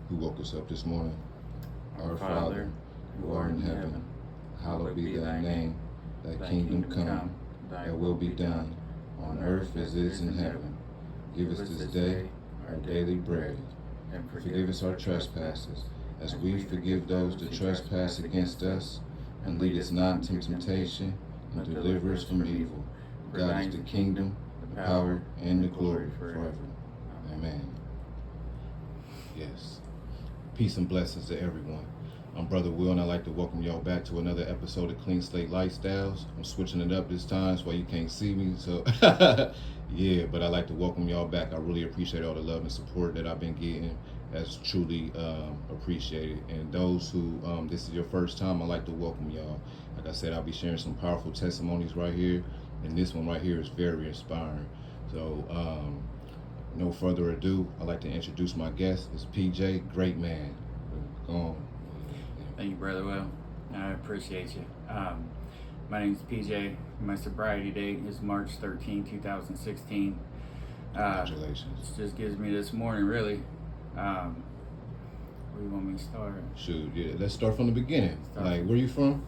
who woke us up this morning. Our Father, who art in heaven, hallowed be thy name. Thy kingdom come, thy will be done, on earth as it is in heaven. Give us this day our daily bread, and forgive us our trespasses, as we forgive those that trespass against us. And lead us not into temptation, and deliver us from evil. For God is the kingdom, the power, and the glory forever. Amen. Yes. Peace and blessings to everyone. I'm Brother Will, and I'd like to welcome y'all back to another episode of Clean Slate Lifestyles. I'm switching it up this time so you can't see me, so yeah, but I'd like to welcome y'all back. I really appreciate all the love and support that I've been getting. That's truly appreciated. And those who this is your first time, I'd like to welcome y'all. Like I said, I'll be sharing some powerful testimonies right here, and this one right here is very inspiring. So no further ado, I'd like to introduce my guest. It's PJ, great man. Go on. Thank you, Brother Will. I appreciate you. My name is PJ. My sobriety date is March 13, 2016. Congratulations. It just gives me this morning, really. Where do you want me to start? Shoot, yeah. Let's start from the beginning. Like, where you from?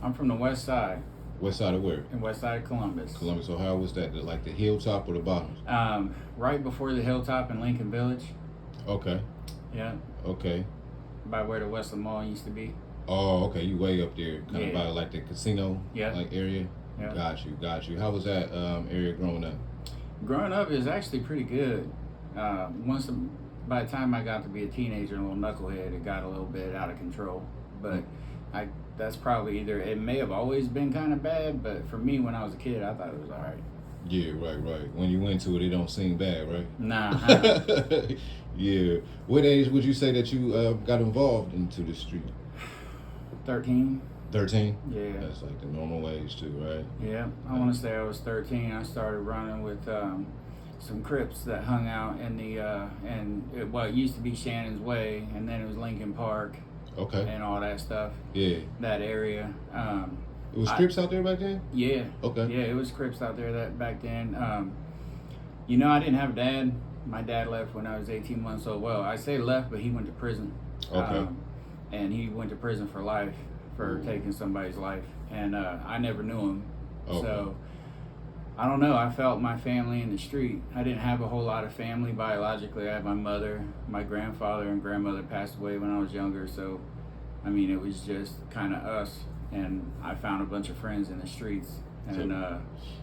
I'm from the west side. West side of where? In west side of Columbus. Columbus, Ohio. Was that like the hilltop or the bottom? Right before the hilltop in Lincoln Village. Okay. Yeah. Okay. By where the Westland Mall used to be. Oh, okay. You way up there, kind of by like the casino like area. Yeah. Got you. How was that area growing up? Growing up is actually pretty good. By the time I got to be a teenager and a little knucklehead, it got a little bit out of control. But that's probably it may have always been kind of bad, but for me when I was a kid, I thought it was all right. Yeah, right. When you went to it, it don't seem bad, right? Nah. Yeah. What age would you say that you got involved into the street? 13. 13? Yeah. That's like the normal age too, right? Yeah. I want to say I was 13. I started running with some Crips that hung out in what used to be Shannon's Way, and then it was Lincoln Park. Okay. And all that stuff. Yeah. That area. It was Crips out there back then? Yeah. Okay. Yeah, it was Crips out there back then. I didn't have a dad. My dad left when I was 18 months old. Well, I say left, but he went to prison. Okay. And he went to prison for life for taking somebody's life. And I never knew him. Okay. So, I don't know. I felt my family in the street. I didn't have a whole lot of family biologically. I had my mother, my grandfather, and grandmother passed away when I was younger. So, it was just kind of us. And I found a bunch of friends in the streets. And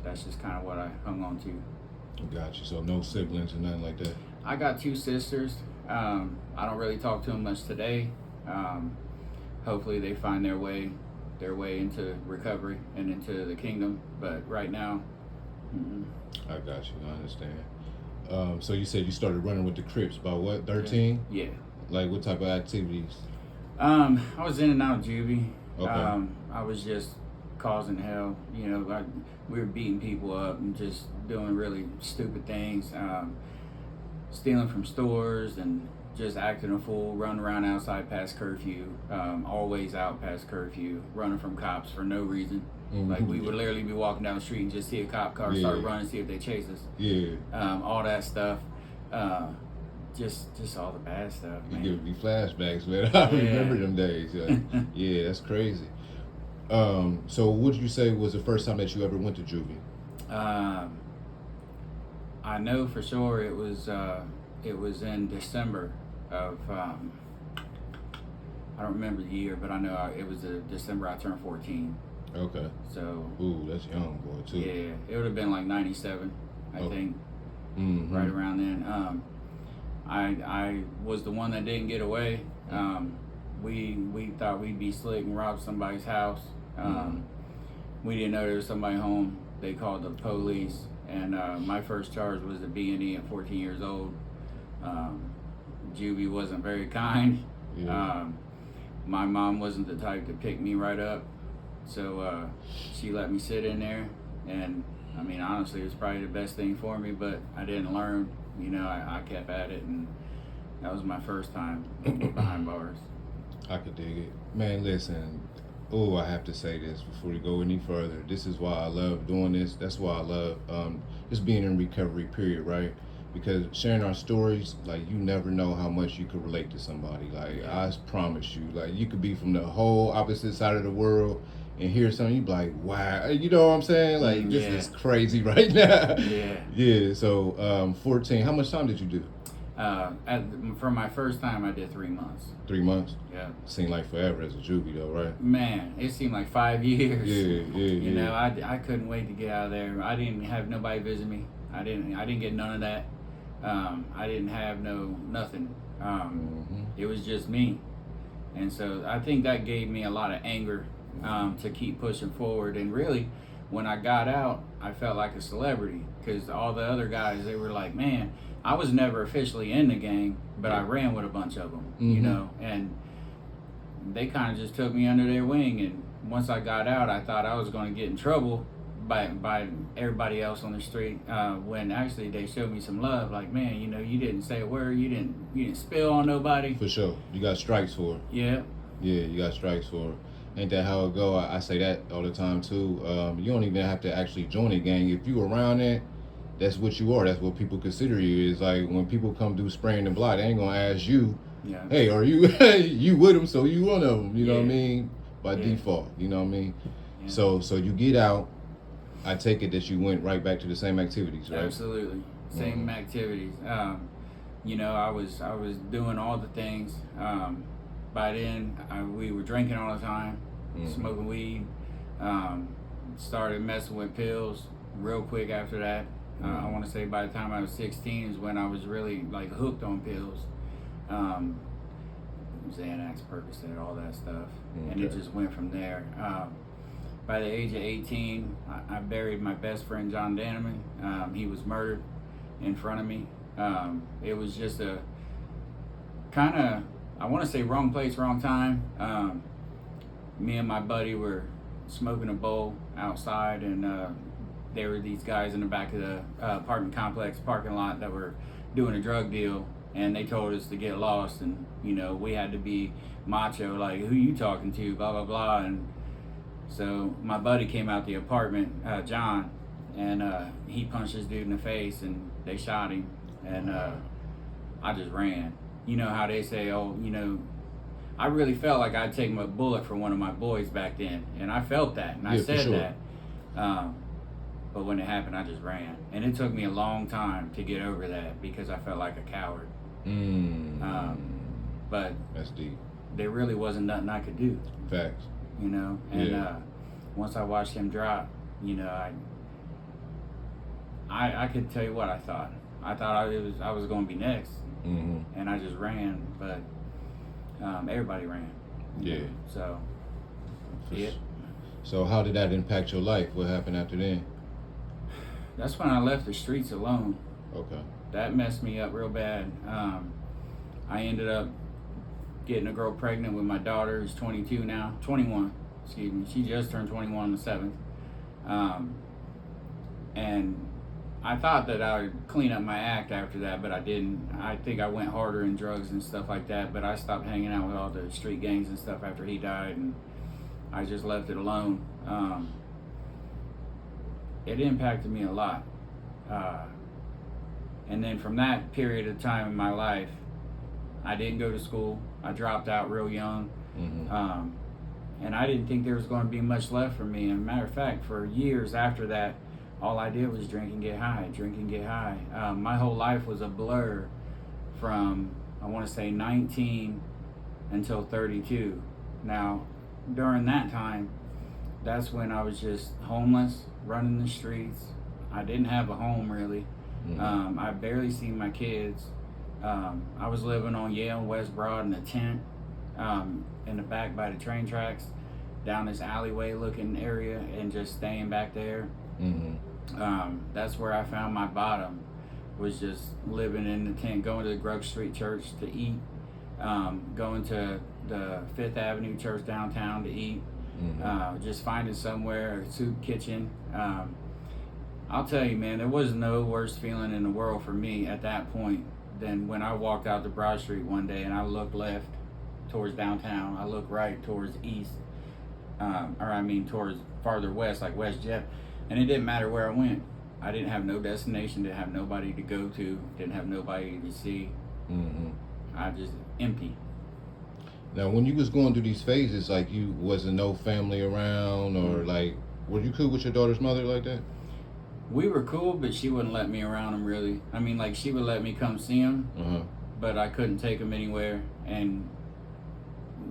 that's just kind of what I hung on to. Got you. So no siblings or nothing like that? I got 2 sisters. I don't really talk to them much today. Hopefully they find their way into recovery and into the kingdom. But right now, I got you. I understand. So you said you started running with the Crips by what, 13? Yeah. Like what type of activities? I was in and out of juvie. Okay. I was just causing hell. We were beating people up and just doing really stupid things. Stealing from stores and just acting a fool, running around outside past curfew, always out past curfew, running from cops for no reason. Mm-hmm. Like we would literally be walking down the street and just see a cop car start running, see if they chase us. Yeah. All that stuff. Just all the bad stuff, man. You give me flashbacks, man. I remember them days. Yeah, that's crazy. So what did you say was the first time that you ever went to juvie? I know for sure it was in December of I don't remember the year, but I know it was December I turned 14. Okay. So. Ooh, that's young, boy, too. Yeah, it would have been like 97, I think. Mm-hmm. Right around then. I was the one that didn't get away. We thought we'd be slick and rob somebody's house. We didn't know there was somebody home. They called the police, and my first charge was a B&E at 14 years old. Juvie wasn't very kind. Yeah. My mom wasn't the type to pick me right up, so she let me sit in there, and honestly, it was probably the best thing for me, but I didn't learn. I kept at it, and that was my first time behind bars. I could dig it. Man, listen. I have to say this before we go any further. This is why I love doing this. That's why I love just being in recovery, period, right? because sharing our stories, like, you never know how much you could relate to somebody. Like, I promise you, like, you could be from the whole opposite side of the world and hear something, you be like, wow, you know what I'm saying? Like, this is crazy right now. Yeah. So 14, how much time did you do? For my first time, I did 3 months. 3 months? Yeah. Seemed like forever as a juvie though, right? Man, it seemed like 5 years. You know, I couldn't wait to get out of there. I didn't have nobody visit me. I didn't get none of that. I didn't have nothing. It was just me. And so I think that gave me a lot of anger to keep pushing forward. And really, when I got out, I felt like a celebrity, because all the other guys, they were like, man, I was never officially in the gang, but I ran with a bunch of them, you know, and they kind of just took me under their wing. And once I got out, I thought I was going to get in trouble by everybody else on the street, when actually they showed me some love. Like, man, you know, you didn't say a word, you didn't spill on nobody. For sure. You got strikes for it. Yeah, you got strikes for it. Ain't that how it go? I say that all the time too. You don't even have to actually join a gang. If you around it, that's what you are. That's what people consider you. Is like, when people come do spraying the block, they ain't gonna ask you, hey, are you you with them? So you one of them. You know what I mean? By default. You know what I mean? Yeah. So you get out. I take it that you went right back to the same activities, right? Absolutely, same activities. You know, I was doing all the things. By then, we were drinking all the time, smoking weed. Started messing with pills real quick after that. I want to say by the time I was 16 is when I was really like hooked on pills. Xanax, Percocet, all that stuff, and it just went from there. By the age of 18, I buried my best friend, John Danneman. He was murdered in front of me. It was just a kind of, I want to say, wrong place, wrong time. Me and my buddy were smoking a bowl outside, and there were these guys in the back of the apartment complex parking lot that were doing a drug deal, and they told us to get lost, and, you know, we had to be macho, like, who you talking to, blah, blah, blah. And so my buddy came out the apartment, John, and he punched this dude in the face, and they shot him, and I just ran. You know how they say, oh, you know, I really felt like I'd taken a bullet for one of my boys back then, and I felt that, and I said that. But when it happened, I just ran, and it took me a long time to get over that because I felt like a coward. But that's deep. There really wasn't nothing I could do. Facts. You know, and once I watched him drop, you know, I could tell you what I thought. I thought I was going to be next, and I just ran. But everybody ran. Yeah. So. So how did that impact your life? What happened after then? That's when I left the streets alone. Okay. That messed me up real bad. I ended up getting a girl pregnant with my daughter, who's 21, excuse me. She just turned 21 on the 7th. And I thought that I would clean up my act after that, but I didn't. I think I went harder in drugs and stuff like that, but I stopped hanging out with all the street gangs and stuff after he died, and I just left it alone. It impacted me a lot. And then from that period of time in my life, I didn't go to school. I dropped out real young. And I didn't think there was going to be much left for me. And matter of fact, for years after that, all I did was drink and get high. My whole life was a blur from, I want to say, 19 until 32. Now, during that time, that's when I was just homeless, running the streets. I didn't have a home, really. I barely seen my kids. I was living on Yale and West Broad in a tent in the back by the train tracks, down this alleyway looking area, and just staying back there. That's where I found my bottom, was just living in the tent, going to the Grub Street Church to eat, going to the Fifth Avenue Church downtown to eat, just finding somewhere, a soup kitchen. I'll tell you, man, there was no worse feeling in the world for me at that point than when I walked out to Broad Street one day and I looked left towards downtown. I looked right towards east, towards farther west, like West Jeff, and it didn't matter where I went. I didn't have no destination, didn't have nobody to go to, didn't have nobody to see. Mm-hmm. I just empty. Now, when you was going through these phases, like you wasn't no family around, or like, were you cool with your daughter's mother like that? We were cool, but she wouldn't let me around him really. I mean, like she would let me come see him, Uh-huh. but I couldn't take him anywhere. And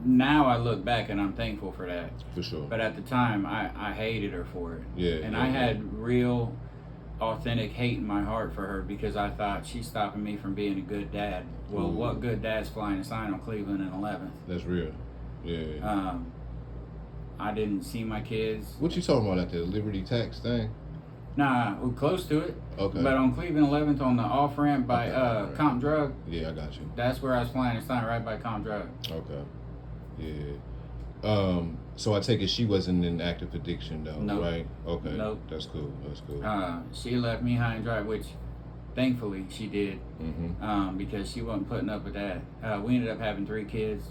now I look back and I'm thankful for that. For sure. But at the time, I hated her for it. Yeah. And yeah, I yeah. had real, authentic hate in my heart for her because I thought she's stopping me from being a good dad. Well, Ooh. what good dad's flying a sign on Cleveland in 11th? That's real. Yeah. I didn't see my kids. What you talking about at the Liberty Tax thing? Nah, we're close to it. Okay. But on Cleveland 11th on the off ramp by Okay. Comp Drug, Yeah, I got you. that's where I was flying a sign, right by Comp Drug. Okay. Yeah. So I take it she wasn't in active addiction though, Nope. right? Okay. Nope. That's cool. That's cool. She left me high and dry, which thankfully she did, Mm-hmm. because she wasn't putting up with that. We ended up having 3 kids,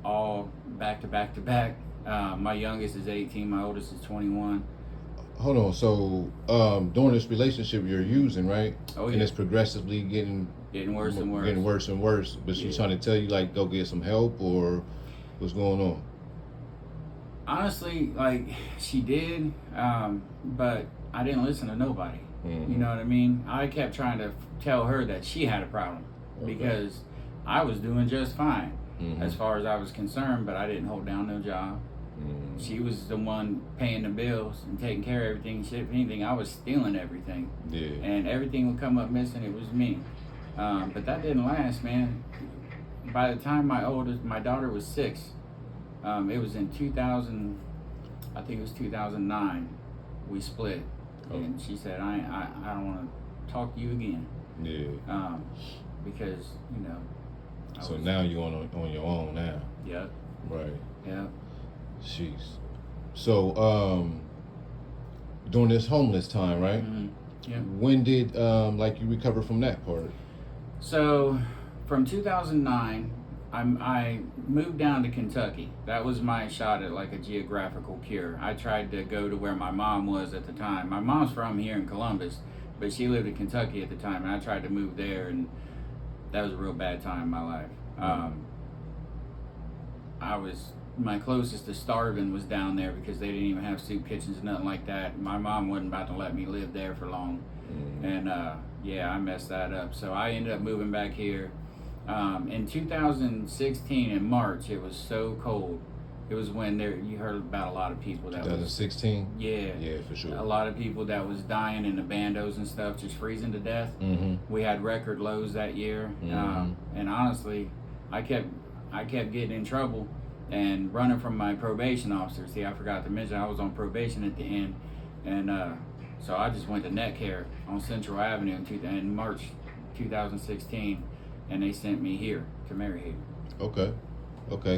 all back to back to back. My youngest is 18, my oldest is 21. Hold on. So during this relationship you're using, right? Oh, And yeah. it's progressively getting Worse and worse. Getting worse and worse. But she's Yeah. trying to tell you like go get some help, or what's going on? Honestly, like she did, but I didn't listen to nobody. Mhm. You know what I mean? I kept trying to tell her that she had a problem Okay. because I was doing just fine Mhm. as far as I was concerned, but I didn't hold down no job. Mhm. She was the one paying the bills and taking care of everything. Shit, if anything, I was stealing everything, Yeah. and everything would come up missing. It was me, but that didn't last, man. By the time my daughter was 6, it was in 2000. I think it was 2009. We split, Oh. and she said, "I don't want to talk to you again," Yeah. because you know. So now you're on your own now. Yep. Right. Yep. Jeez. So during this homeless time, right? Mm-hmm. Yep. When did like you recover from that part? So, from 2009, I moved down to Kentucky. That was my shot at like a geographical cure. I tried to go to where my mom was at the time. My mom's from here in Columbus, but she lived in Kentucky at the time, and I tried to move there, and that was a real bad time in my life. My closest to starving was down there because they didn't even have soup kitchens, nothing like that. My mom wasn't about to let me live there for long. And yeah, I messed that up. So I ended up moving back here. In 2016 in March, it was so cold. It was when you heard about a lot of people that was 2016. yeah, For sure. a lot of people that was dying in the bandos and stuff, just freezing to death. Mm-hmm. We had record lows that year, Mhm. and honestly, I kept getting in trouble and running from my probation officer. See, I forgot to mention I was on probation at the end, and so I just went to Netcare on Central Avenue in March 2016, and they sent me here to Maryhaven. Okay.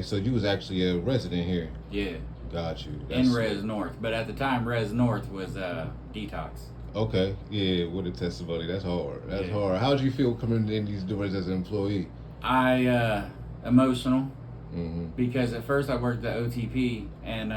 So you was actually a resident here. Yeah, Got you. in Res North, but at the time Res North was detox. Okay. Yeah. What a testimony. That's hard. That's Yeah. hard. How did you feel coming in these doors as an employee? I emotional. Mm-hmm. Because at first I worked at OTP, and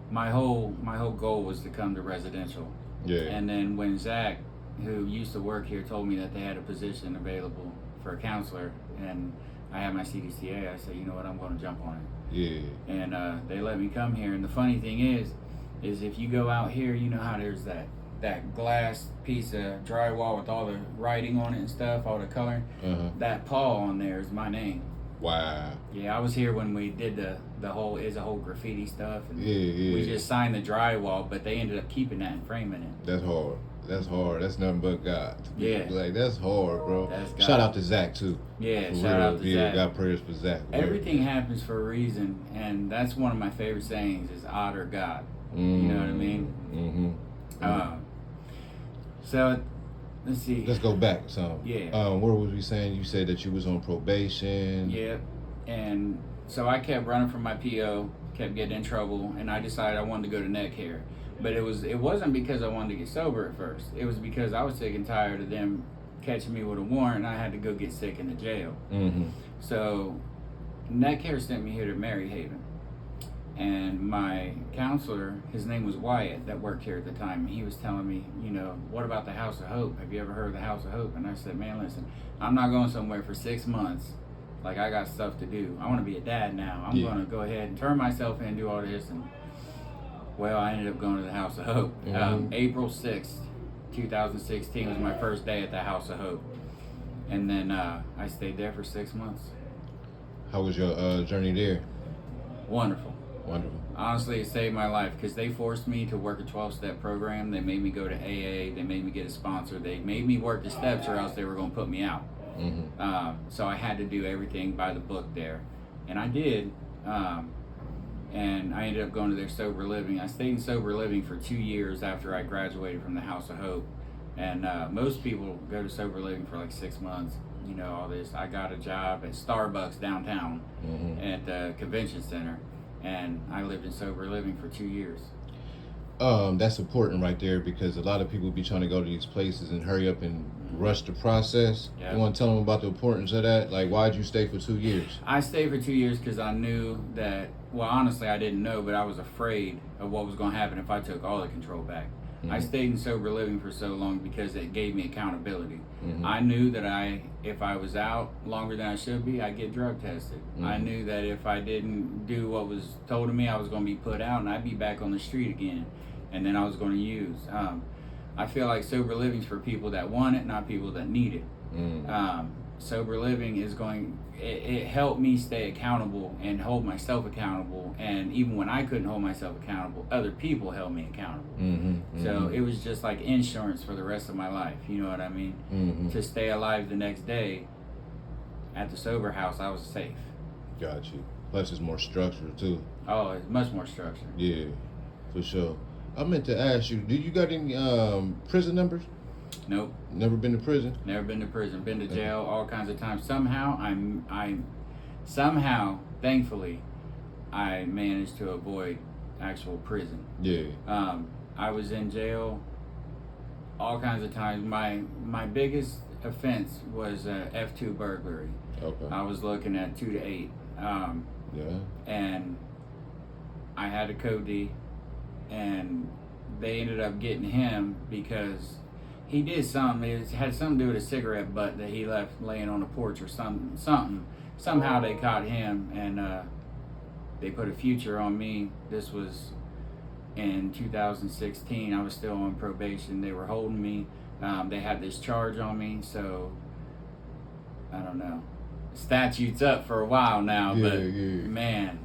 my whole goal was to come to residential. Yeah. And then when Zach, who used to work here, told me that they had a position available for a counselor, and I had my CDCA, I said, you know what, I'm going to jump on it. Yeah. And they let me come here. And the funny thing is if you go out here, you know how there's that glass piece of drywall with all the writing on it and stuff, all the coloring. Uh-huh. That Paul on there is my name. Wow. Yeah, I was here when we did the whole graffiti stuff, and Yeah. we just signed the drywall, but they ended up keeping that and framing it. That's hard. That's nothing but God. Yeah. Like that's hard, bro. That's God. Shout out to Zach too. Yeah, For shout real. out to Yeah, Zach. got prayers for Zach. Everything happens for a reason, and that's one of my favorite sayings is honor God. You know what I mean? Mm-hmm. So, let's see. Let's go back some. Yeah. Where was we saying? You said that you was on probation. Yep. And so I kept running from my PO, kept getting in trouble, and I decided I wanted to go to Netcare. But it wasn't because I wanted to get sober at first. It was because I was sick and tired of them catching me with a warrant, and I had to go get sick in the jail. Mm-hmm. So Netcare sent me here to Maryhaven. And my counselor, his name was Wyatt, that worked here at the time. He was telling me, what about the House of Hope? Have you ever heard of the House of Hope? And I said, man, listen, I'm not going somewhere for 6 months. Like, I got stuff to do. I want to be a dad now. I'm going to go ahead and turn myself in and do all this. And, well, I ended up going to the House of Hope. April 6th, 2016 was my first day at the House of Hope. And then I stayed there for 6 months. How was your journey there? Wonderful. Wonderful. Honestly, it saved my life because they forced me to work a 12-step program. They made me go to AA. They made me get a sponsor. They made me work the steps or else they were going to put me out. So I had to do everything by the book there. And I did. And I ended up going to their sober living. I stayed in sober living for 2 years after I graduated from the House of Hope. And most people go to sober living for like 6 months. All this. I got a job at Starbucks downtown at the convention center. And I lived in sober living for 2 years. That's important right there because a lot of people be trying to go to these places and hurry up and rush the process. You want to tell them about the importance of that? Like, why'd you stay for 2 years? I stayed for 2 years because I knew that, well, honestly, I didn't know, but I was afraid of what was going to happen if I took all the control back. I stayed in sober living for so long because it gave me accountability. I knew that if I was out longer than I should be, I'd get drug tested. I knew that if I didn't do what was told of me, I was going to be put out and I'd be back on the street again. And then I was going to use. I feel like sober living is for people that want it, not people that need it. Sober living is it helped me stay accountable and hold myself accountable. And even when I couldn't hold myself accountable, other people held me accountable. So it was just like insurance for the rest of my life. You know what I mean? To stay alive the next day at the sober house, I was safe. Got you. Plus it's more structured too. Oh, it's much more structured. Yeah, for sure. I meant to ask you, do you got any prison numbers? Nope. Never been to prison? Never been to prison. Been to jail all kinds of times. Somehow, thankfully, I managed to avoid actual prison. Yeah. I was in jail all kinds of times. My biggest offense was F2 burglary. Okay. I was looking at 2 to 8. And I had a code D, and they ended up getting him because he did something. It had something to do with a cigarette butt that he left laying on the porch or something. Somehow they caught him, and they put a future on me. This was in 2016. I was still on probation. They were holding me. They had this charge on me, so I don't know. Statute's up for a while now, but man,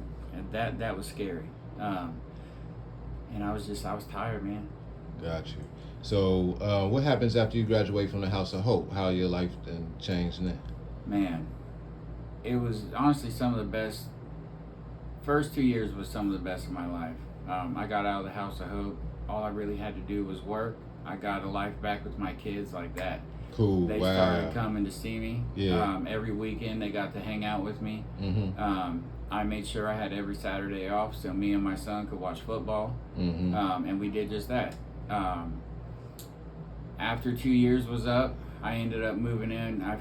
that was scary. And I was tired, man. Got you. So, what happens after you graduate from the House of Hope? How your life then changed now? Man, it was honestly some of the best. First 2 years was some of the best of my life. I got out of the House of Hope. All I really had to do was work. I got a life back with my kids like that. Cool. They started coming to see me. Yeah. Every weekend they got to hang out with me. I made sure I had every Saturday off so me and my son could watch football. And we did just that. After 2 years was up, I ended up moving in. I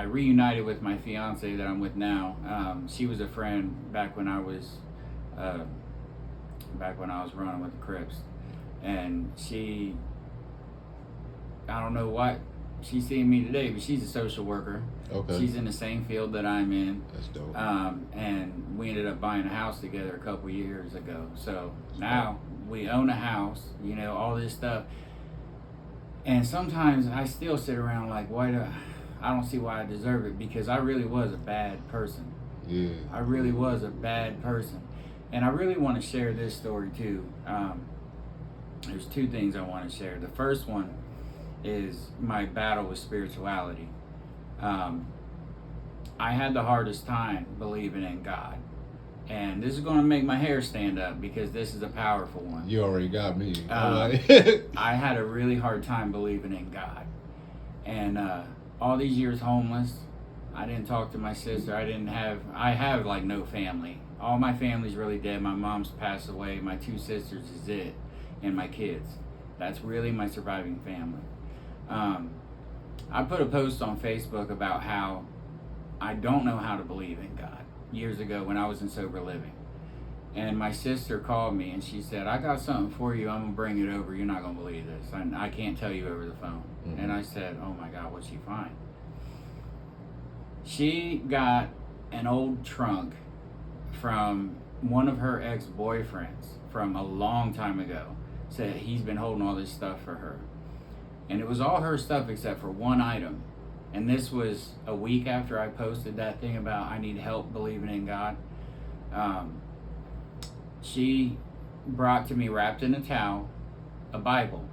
reunited with my fiance that I'm with now. She was a friend back when I was running with the Crips, and I don't know what she's seeing me today, but she's a social worker. Okay. She's in the same field that I'm in. That's dope. And we ended up buying a house together a couple years ago. So now we own a house, all this stuff. And sometimes I still sit around like, I don't see why I deserve it, because I really was a bad person. Yeah. I really was a bad person. And I really want to share this story too. There's 2 things I want to share. The first one is my battle with spirituality. I had the hardest time believing in God. And this is going to make my hair stand up because this is a powerful one. You already got me. I had a really hard time believing in God. And all these years homeless, I didn't talk to my sister. I have like no family. All my family's really dead. My mom's passed away. My 2 sisters is it. And my kids. That's really my surviving family. I put a post on Facebook about how I don't know how to believe in God. years ago when I was in sober living. And my sister called me and she said, I got something for you. I'm going to bring it over. You're not going to believe this. I can't tell you over the phone. Mm-hmm. And I said, oh my God, what'd she find? She got an old trunk from one of her ex-boyfriends from a long time ago. Said he's been holding all this stuff for her. And it was all her stuff except for one item. And this was a week after I posted that thing about I need help believing in God. She brought to me, wrapped in a towel, a Bible.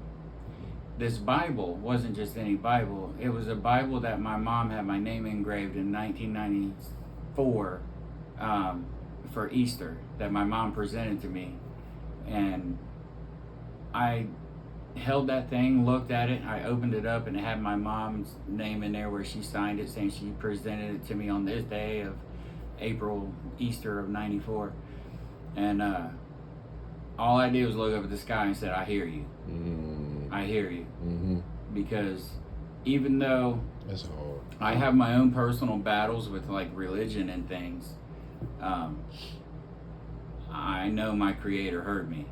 This Bible wasn't just any Bible. It was a Bible that my mom had my name engraved in 1994 for Easter that my mom presented to me. And I held that thing, looked at it, I opened it up, and it had my mom's name in there where she signed it saying she presented it to me on this day of Easter of 94. And all I did was look up at the sky and said, I hear you. Mm-hmm. I hear you. Mm-hmm. Because even though that's hard, I have my own personal battles with like religion and things, I know my Creator heard me.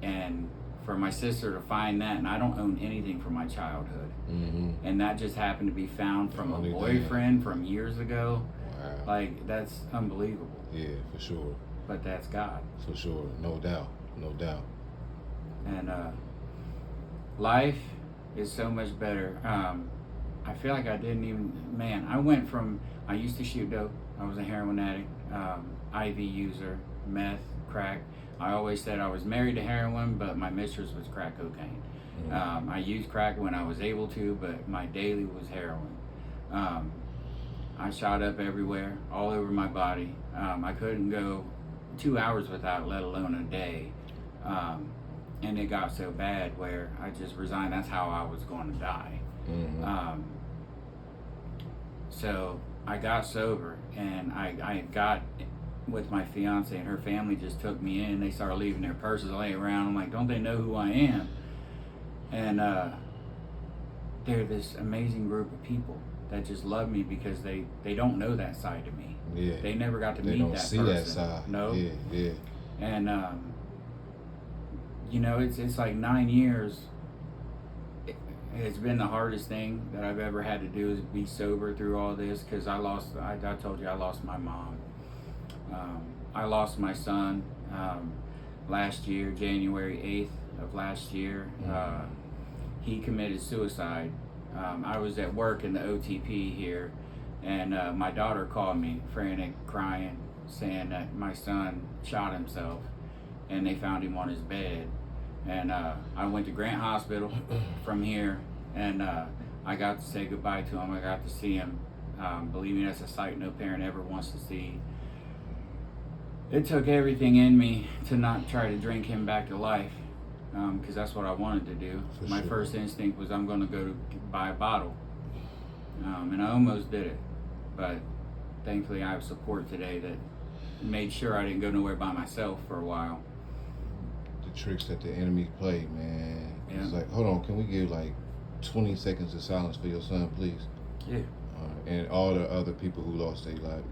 And for my sister to find that, and I don't own anything from my childhood, mm-hmm. and that just happened to be found from a boyfriend from years ago. Wow. Like, that's unbelievable. Yeah, for sure. But that's God. For sure, no doubt. And life is so much better. I feel like I didn't even, I used to shoot dope. I was a heroin addict, IV user, meth, crack. I always said I was married to heroin, but my mistress was crack cocaine. Mm-hmm. I used crack when I was able to, but my daily was heroin. I shot up everywhere, all over my body. I couldn't go 2 hours without, let alone a day. And it got so bad where I just resigned. That's how I was going to die. Mm-hmm. So I got sober, and I got with my fiance, and her family just took me in. They started leaving their purses laying around. I'm like, don't they know who I am? And they're this amazing group of people that just love me because they don't know that side of me. Yeah. They never got to meet that person. They don't see that side. No. Yeah. And it's like 9 years. It's been the hardest thing that I've ever had to do is be sober through all this, because I told you I lost my mom. I lost my son last year, January 8th of last year. He committed suicide. I was at work in the OTP here, and my daughter called me, frantic, crying, saying that my son shot himself, and they found him on his bed. And I went to Grant Hospital from here, and I got to say goodbye to him. I got to see him. Believe me, that's a sight no parent ever wants to see. It took everything in me to not try to drink him back to life, because that's what I wanted to do. My first instinct was I'm going to go to buy a bottle, and I almost did it. But thankfully I have support today that made sure I didn't go nowhere by myself for a while. The tricks that the enemy play, man. Yeah. It's like, hold on, can we give like 20 seconds of silence for your son, please? Yeah. And all the other people who lost their life,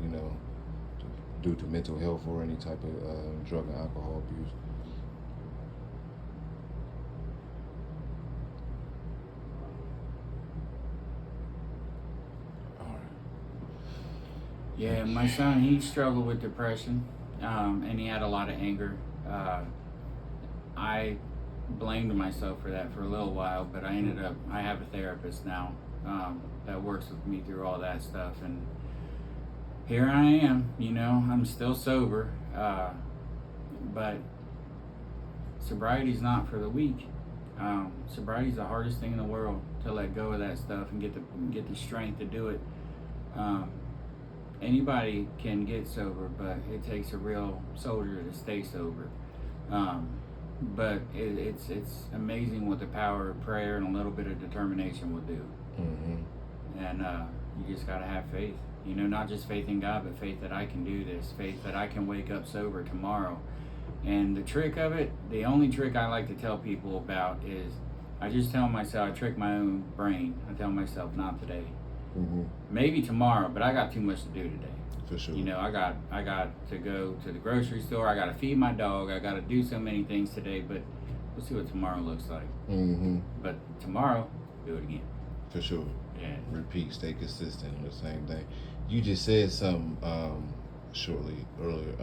due to mental health or any type of drug and alcohol abuse. All right. Yeah, my son, he struggled with depression, and he had a lot of anger. I blamed myself for that for a little while, but I have a therapist now that works with me through all that stuff, and here I am, I'm still sober, but sobriety's not for the weak. Sobriety's the hardest thing in the world, to let go of that stuff and get the strength to do it. Anybody can get sober, but it takes a real soldier to stay sober. But it's amazing what the power of prayer and a little bit of determination will do. Mm-hmm. And you just gotta have faith. Not just faith in God, but faith that I can do this, faith that I can wake up sober tomorrow. And the trick of it, the only trick I like to tell people about is, I just tell myself, I trick my own brain. I tell myself, not today. Mm-hmm. Maybe tomorrow, but I got too much to do today. For sure. You know, I got to go to the grocery store. I got to feed my dog. I got to do so many things today, but we'll see what tomorrow looks like. Mm-hmm. But tomorrow, do it again. For sure. Yeah. Repeat, stay consistent on the same thing. You just said something shortly earlier.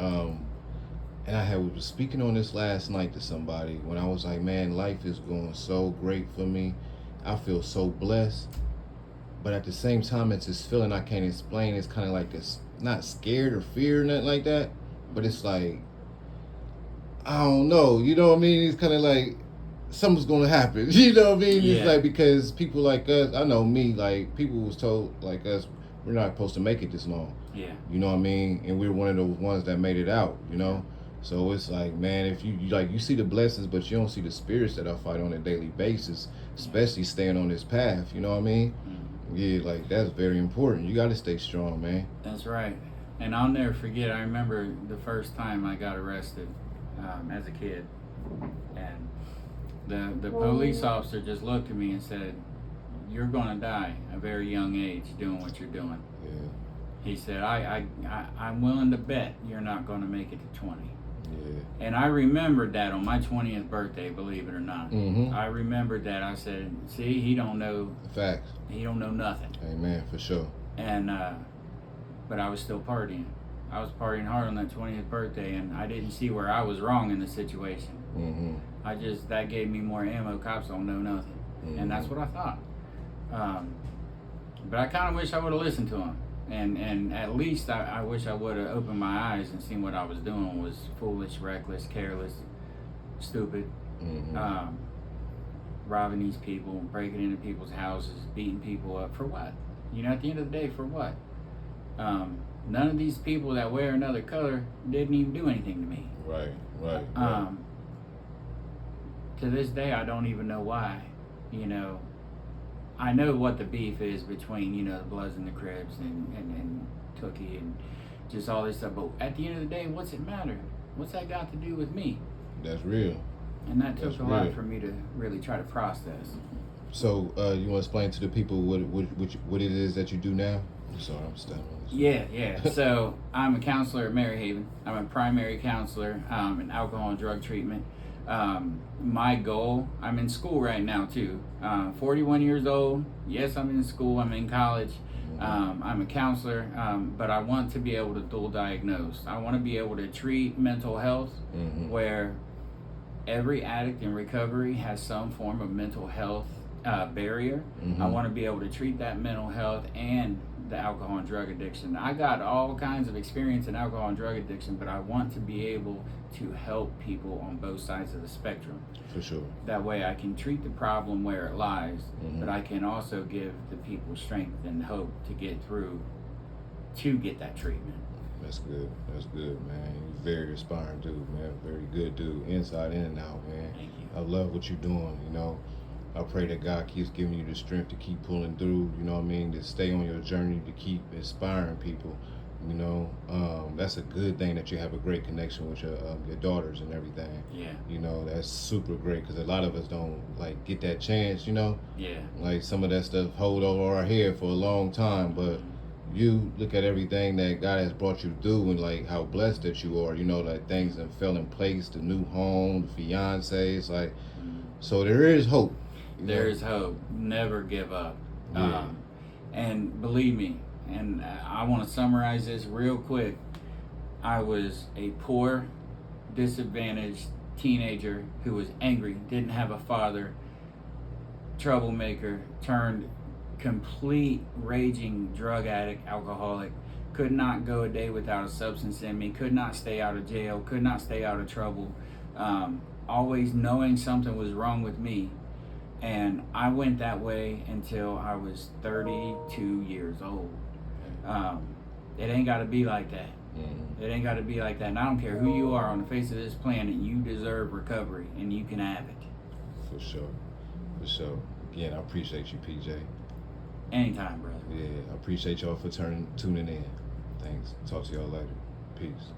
And I was speaking on this last night to somebody when I was like, man, life is going so great for me. I feel so blessed. But at the same time, it's this feeling I can't explain. It's kind of like this, not scared or fear or nothing like that, but it's like, I don't know. You know what I mean? It's kind of like something's going to happen. You know what I mean? Yeah. It's like, because people like us, I know me, like people was told like us, we're not supposed to make it this long. Yeah. You know what I mean? And we're one of those ones that made it out, you know? So it's like, man, if you like, you see the blessings, but you don't see the spirits that I fight on a daily basis, especially staying on this path. You know what I mean? Mm-hmm. Yeah, like that's very important. You got to stay strong, man. That's right. And I'll never forget, I remember the first time I got arrested as a kid. And the police officer just looked at me and said, "You're going to die at a very young age doing what you're doing." Yeah. He said, I'm willing to bet you're not going to make it to 20. Yeah. And I remembered that on my 20th birthday, believe it or not. Mm-hmm. I remembered that. I said, see, he don't know. Facts. He don't know nothing. Amen, for sure. And, but I was still partying. I was partying hard on that 20th birthday, and I didn't see where I was wrong in the situation. Mm-hmm. That gave me more ammo. Cops don't know nothing. Mm-hmm. And that's what I thought. But I kind of wish I would have listened to him. And at least I wish I would have opened my eyes and seen what I was doing was foolish, reckless, careless, stupid. Mm-hmm. Robbing these people, breaking into people's houses, beating people up. For what? You know, at the end of the day, for what? None of these people that wear another color didn't even do anything to me. Right. To this day, I don't even know why. You know, I know what the beef is between, you know, the Bloods and the Crips and Tookie and just all this stuff. But at the end of the day, what's it matter? What's that got to do with me? That's real. And that took That's a lot real. for me to really try to process. So, you want to explain to the people what it is that you do now? I'm sorry, I'm stumbling. Yeah. So I'm a counselor at Mary Haven. I'm a primary counselor in alcohol and drug treatment. My goal, I'm in school right now too. 41 years old. Yes, I'm in school. I'm in college. I'm a counselor, but I want to be able to dual diagnose. I want to be able to treat mental health where every addict in recovery has some form of mental health barrier. I want to be able to treat that mental health and the alcohol and drug addiction. I got all kinds of experience in alcohol and drug addiction, but I want to be able to help people on both sides of the spectrum. For sure. That way I can treat the problem where it lies, but I can also give the people strength and hope to get through to get that treatment. That's good, man. You're very inspiring dude, man. Very good dude, inside and out, man. Thank you. I love what you're doing, you know. I pray that God keeps giving you the strength to keep pulling through, you know what I mean, to stay on your journey, to keep inspiring people, you know. That's a good thing that you have a great connection with your daughters and everything. Yeah. You know, that's super great because a lot of us don't, like, get that chance, you know. Yeah. Like, some of that stuff hold over our head for a long time, but you look at everything that God has brought you through and, like, how blessed that you are, you know, like, things that fell in place, the new home, the fiance, it's like, so there is hope. There is hope. Never give up. Yeah. And believe me, and I want to summarize this real quick. I was a poor, disadvantaged teenager who was angry, didn't have a father, troublemaker, turned complete raging drug addict, alcoholic, could not go a day without a substance in me, could not stay out of jail, could not stay out of trouble, always knowing something was wrong with me. And I went that way until I was 32 years old. It ain't got to be like that. It ain't got to be like that. And I don't care who you are on the face of this planet, you deserve recovery, and you can have it. For sure. Again, I appreciate you, PJ. Anytime, brother. Yeah, I appreciate y'all for tuning in. Thanks. Talk to y'all later. Peace.